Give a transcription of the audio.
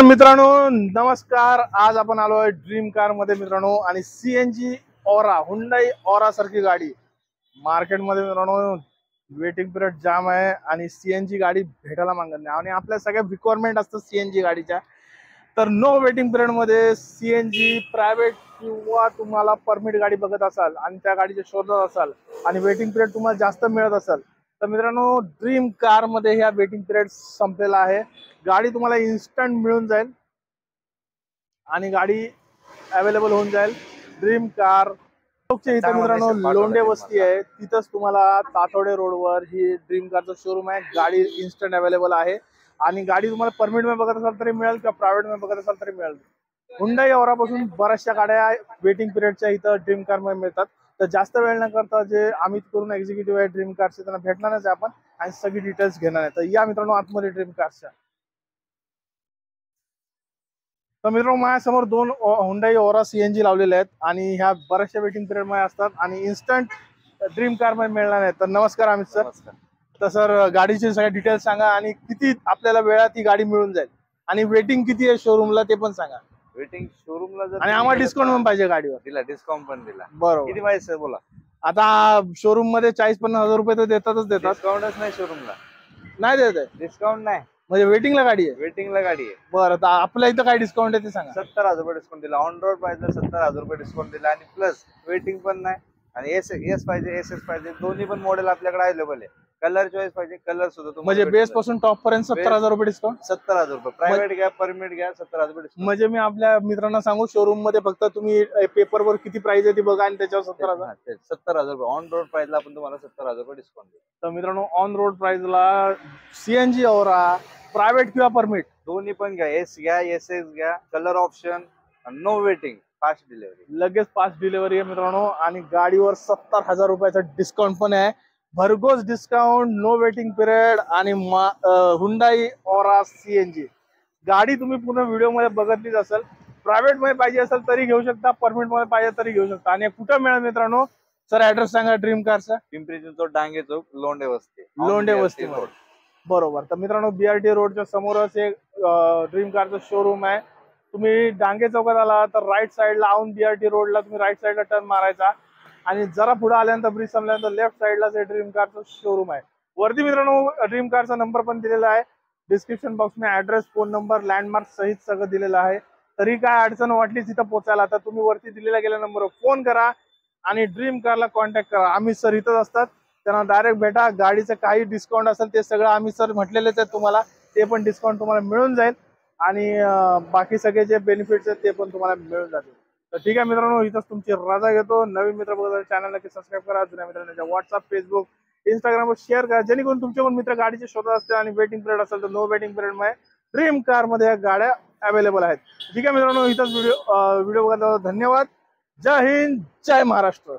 मित्रांनो नमस्कार। आज आपण आलोय ड्रीम कार मध्ये मित्रांनो, आणि सीएनजी ऑरा, हुंडाई ऑरा सारखी गाडी मार्केटमध्ये मित्रांनो वेटिंग पिरियड जाम आहे आणि सीएनजी गाडी भेटायला मागत नाही आणि आपल्या सगळ्या रिक्वायरमेंट असतात सीएनजी गाडीच्या। तर नो वेटिंग पिरियड मध्ये सीएनजी प्रायव्हेट किंवा तुम्हाला परमिट गाडी बघत असाल आणि त्या गाडीचे शोधत असाल आणि वेटिंग पिरियड तुम्हाला जास्त मिळत असेल तर मित्रांनो ड्रीम कार मध्ये ह्या वेटिंग पिरियड संपलेला आहे। गाडी तुम्हाला इन्स्टंट मिळून जाईल आणि गाडी अवेलेबल होऊन जाईल। ड्रीम कार इथे मित्रांनो लोंढे वस्ती आहे, तिथंच तुम्हाला तातोडे रोडवर ही ड्रीम कारचं शोरूम आहे। गाडी इन्स्टंट अवेलेबल आहे आणि गाडी तुम्हाला परमिट मध्ये बघत असाल तरी मिळेल किंवा प्रायव्हेट मध्ये बघत असाल तरी मिळेल। हुंडाई ऑरापासून बऱ्याचशा गाड्या वेटिंग पिरियडच्या इथं ड्रीम कार मध्ये मिळतात। तर जास्त वेळ न करता जे अमित करून एक्झिक्युटिव्ह आहे ड्रीम कारचे त्यांना भेटणारच आहे आपण आणि सगळी डिटेल्स घेणार आहे। तर या मित्रांनो आतमध्ये ड्रीम कारच्या। तर मित्रांनो माझ्यासमोर दोन हुंडाई ऑरा सीएनजी लावलेले आहेत आणि ह्या बऱ्याचशा वेटिंग पिरियड मध्ये असतात आणि इन्स्टंट ड्रीम कार मध्ये मिळणार आहे। तर नमस्कार अमित सर। तर सर गाडीचे सगळे डिटेल्स सांगा आणि किती आपल्याला वेळात ही गाडी मिळून जाईल आणि वेटिंग किती आहे शोरूमला ते पण सांगा। वेटिंग शोरूमला जर आणि आम्हाला डिस्काउंट पण पाहिजे गाडीवर। दिला, डिस्काउंट पण दिला। बरोबर, किती पाहिजे सर बोला। आता शोरूम मध्ये 40-50 हजार रुपये तर देतातच देतात। डिस्काउंटच नाही शोरूमला, नाही देत आहे डिस्काउंट नाही, म्हणजे वेटिंगला गाडी आहे। वेटिंगला गाडी आहे। बरं, तर आपल्या इथं काय डिस्काउंट आहे ते सांगा। 70,000 रुपये डिस्काउंट दिला, ऑन रोड पाहिजे 70,000 रुपये डिस्काउंट दिला आणि प्लस वेटिंग पण नाही आणि एस पाहिजे एस पाहिजे, दोन्ही पण मॉडेल आपल्याकडे अवेलेबल आहे। कलर चॉईस पाहिजे कलर सुद्धा म्हणजे बेस पासून टॉप पर्यंत 70,000 रुपये डिस्काउंट। 70,000 रुपये प्रायव्हेट घ्या परमिट घ्या 70,000 रुपये डिस्काउंट। म्हणजे मी आपल्या मित्रांना सांगू शोरूम मध्ये फक्त तुम्ही पेपरवर किती प्राइस आहे ती बघा आणि त्याच्यावर 70,000 70,000 रुपये ऑन रोड प्राइसला आपण तुम्हाला 70,000 रुपये डिस्काउंट देऊ। तर मित्रांनो ऑन रोड प्राइसला सीएनजी ऑरा प्रायव्हेट किंवा परमिट दोन्ही पण घ्या, एस घ्या एस घ्या, colour option, no waiting, fast delivery, लगेच फास्ट डिलिव्हरी आहे मित्रांनो आणि गाडीवर 70,000 रुपयाचा डिस्काउंट पण आहे। भरघोस डिस्काउंट, नो वेटिंग पिरियड आणि हुंडाई ऑरा सीएनजी गाडी तुम्ही पूर्ण व्हिडिओ मध्ये बघितलीच असेल। प्रायव्हेट मध्ये पाहिजे असेल तरी घेऊ शकता, परमिट मध्ये पाहिजे तरी घेऊ शकता। आणि कुठं मिळेल मित्रांनो सर ऍड्रेस सांगा ड्रीम कारचा। पिंपरी चिंचवड डांगे चौक लोंढे वस्ती, लोंढे वस्ती बरोबर। तर मित्रांनो बीआरटी रोडच्या समोरच एक ड्रीम कारचं शोरूम आहे। तुम्ही डांगे चौकात आला तर राईट साईडला आऊन बीआरटी रोडला तुम्ही राईट साईडला टर्न मारायचा आणि जरा पुढे आल्यानंतर ब्रिज संपल्यानंतर लेफ्ट साईडलाच हे ड्रीम कारचं शोरूम आहे। वरती मित्रांनो ड्रीम कारचा नंबर पण दिलेला आहे, डिस्क्रिप्शन बॉक्स में ऍड्रेस फोन नंबर लँडमार्क सहित सगळं दिलेलं आहे। तरी काय अडचण वाटली तिथं पोहोचायला तर तुम्ही वरती दिलेल्या गेल्या नंबरवर फोन करा आणि ड्रीम कारला कॉन्टॅक्ट करा। आम्ही सर इथंच असतात, त्यांना डायरेक्ट भेटा। गाडीचं काही डिस्काउंट असेल ते सगळं आम्ही सर म्हटलेलेच आहे तुम्हाला, ते पण डिस्काउंट तुम्हाला मिळून जाईल आणि बाकी सगळे जे बेनिफिट्स आहेत ते पण तुम्हाला मिळून जातील। तर ठीक आहे मित्रांनो, इथंच तुमची रजा घेतो। नवीन मित्र बघा चॅनल नक्की सबस्क्राईब करा, जुन्या मित्रांच्या व्हॉट्सअप फेसबुक इंस्टाग्रामवर शेअर करा जेणेकरून तुमचे पण मित्र गाडीचे शोधत असतील आणि वेटिंग पिरियड असेल तर नो वेटिंग पिरियड मध्ये ड्रीम कार मध्ये या गाड्या अवेलेबल आहेत। ठीक आहे मित्रांनो, इथंच व्हिडिओ बघायला धन्यवाद। जय हिंद जय महाराष्ट्र।